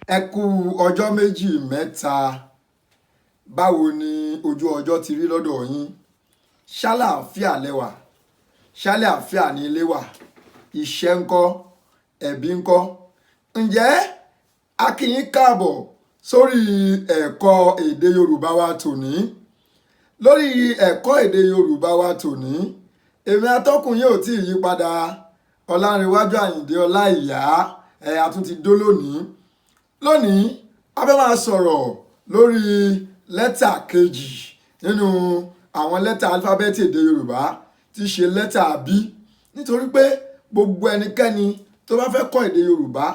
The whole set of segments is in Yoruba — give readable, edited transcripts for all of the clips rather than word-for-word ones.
Ẹ kú ọjọ́ méjì mẹ́ta. Báwo ni ojú ọjọ́ ti rí lọ́dọ̀ yín? Ṣálàáfíà lẹ́wà? Ṣálàáfíà ní ilé wà? Iṣẹ́ ńkọ́? Ẹbí ńkọ́? Ǹjẹ́ a kí yín káàbọ̀ sórí ẹ̀kọ́ èdè Yorùbá wa tòní? Lórí ẹ̀kọ́ èdè Yorùbá wa tòní, èmi atọ́kùn yín ò tí ì yí padà. Ọlárewájú Àyìndé Ọláìyá a tún ti dó lónìí. Lónìí a fẹ́ máa sọ̀rọ̀ lórí lẹ́tà kejì nínú àwọn lẹ́tà álífábẹ́ẹ̀tì èdè Yorùbá tí í ṣe lẹ́tà B. Nítorí pé gbogbo ẹnikẹ́ni tó bá fẹ́ kọ́ èdè Yorùbá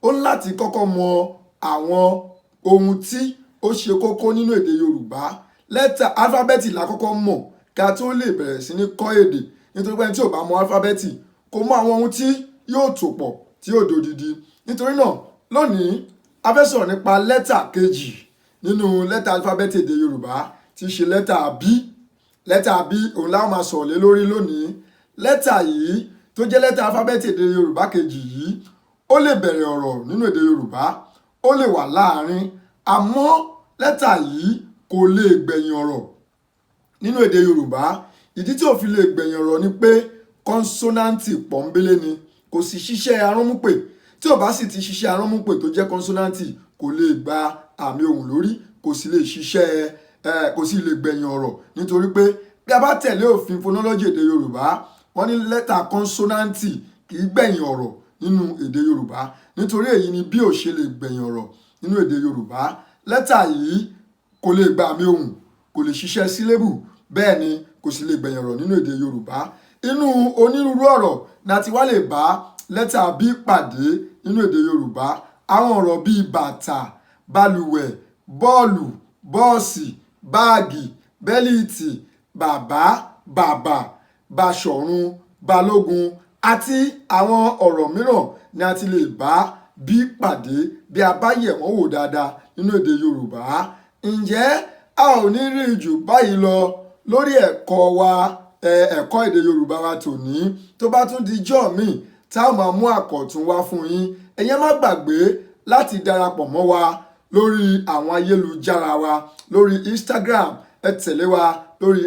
ó ní láti kọ́kọ́ mọ àwọn ohun tí ó ṣe kókó nínú èdè Yorùbá. Lẹ́tà álífábẹ́ẹ̀tì la kọ́kọ́ mọ̀ ká tó lè bẹ̀rẹ̀ sí ní kọ́ èdè. Nítorí pé ẹni tí ò bá mọ álífábẹ́ẹ̀tì kò mọ àwọn ohun tí yóò tò pọ̀ tí yóò dodidi. Nítorí náà lónìí a fẹ́ sọ̀rọ̀ nípa lẹ́tà kejì nínú lẹ́tà álífábẹ́ẹ̀tì èdè Yorùbá tí í ṣe lẹ́tà B. Lẹ́tà B òun la máa sọ̀rọ̀ lé lórí lónìí. Lẹ́tà yìí tó jẹ́ lẹ́tà álífábẹ́ẹ̀tì èdè Yorùbá kejì yìí ó lè bẹ̀rẹ̀ ọ̀rọ̀ nínú èdè Yorùbá, ó lè wà láàárín, àmọ́ lẹ́tà yìí kò lè gbẹ̀yìn ọ̀rọ̀ nínú èdè Yorùbá. Ìdí tí ò fi lè gbẹ̀yìn ọ̀rọ̀ ni pé kọ́nsọ́náǹtì pọ́nbélé ni, kò sì ṣiṣẹ́ aránmúpè. Tí ò bá sì ti ṣiṣẹ́ aránmúpè tó jẹ́ kọ́nsọ́náǹtì kò lè gba àmì ohùn lórí, kò sì lè ṣiṣẹ́ kò sì lè gbẹ̀yìn ọ̀rọ̀. Nítorí pé bí a bá tẹ̀lé òfin fọnọ́lọ́jì èdè Yorùbá, wọ́n ní lẹ́tà kọ́nsọ́náǹtì kì í gbẹ̀yìn ọ̀rọ̀ nínú èdè Yorùbá. Nítorí èyí ni bí ò ṣe lè gbẹ̀yìn ọ̀rọ̀ nínú èdè Yorùbá. Lẹ́tà yìí kò lè gba àmì ohùn, kò lè ṣiṣẹ́ sílébù, bẹ́ẹ̀ ni kò sì lè gbẹ̀yìn ọ̀rọ̀ nínú èdè Yorùbá. Inú onírúurú ọ̀rọ̀ ni a ti wá lè bá lẹ́tà B pàdé nínú èdè Yorùbá. Àwọn ọ̀rọ̀ bíi bàtà, balùwẹ̀, bọ́ọ̀lù, bọ́ọ̀sì, báàgì, bẹ́líìtì, bàbá, bàbà, báṣọ̀run, balógun àti àwọn ọ̀rọ̀ mìíràn ni a ti lè bá B pàdé bí a bá yẹ̀ wọ́n wò dáadáa nínú èdè Yorùbá. Ǹjẹ́ a ò ní rí jù báyìí lọ lórí ẹ̀kọ́ wa ẹ̀kọ́ èdè Yorùbá wa tòní. Tó bá tún di jọ́ míì tá a máa mú àkọ̀tun wá fún yín. Ẹ̀yin má gbàgbé láti darapọ̀ mọ́ wa lórí àwọn ayélujára wa lórí Instagram, ẹ tẹ̀lé wa lórí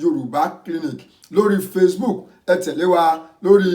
@yorubaclinic, lórí Facebook ẹ tẹ̀lé wa lórí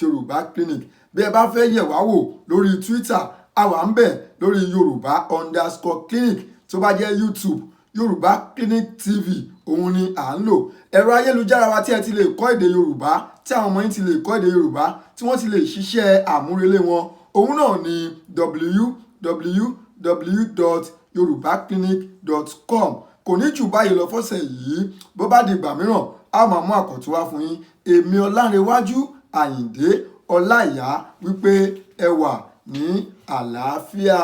@yorubaclinic. Bí ẹ bá fẹ́ yẹ̀ wá wò lórí Twitter a wà ń bẹ̀ lórí Yorùbá_clinic. Tó bá jẹ́ YouTube, Yorùbá Clinic TV òun ni à ń lò. Ẹ̀rọ ayélujára wa tí ẹ ti lè kọ́ èdè Yorùbá, tí àwọn ọmọ yín ti lè kọ́ èdè Yorùbá, tí wọ́n ti lè ṣiṣẹ́ àmúrelé wọn, òun náà ni www.yorubaclinic.com. Kò ní jù báyìí lọ fọ́sẹ̀ yìí. Bó bá di ìgbà mìíràn a máa mú àkọ̀tun wá fún yín. Èmi Ọlárewájú Àyìndé Ọláìyá wípé ẹ wà ní àlàáfíà.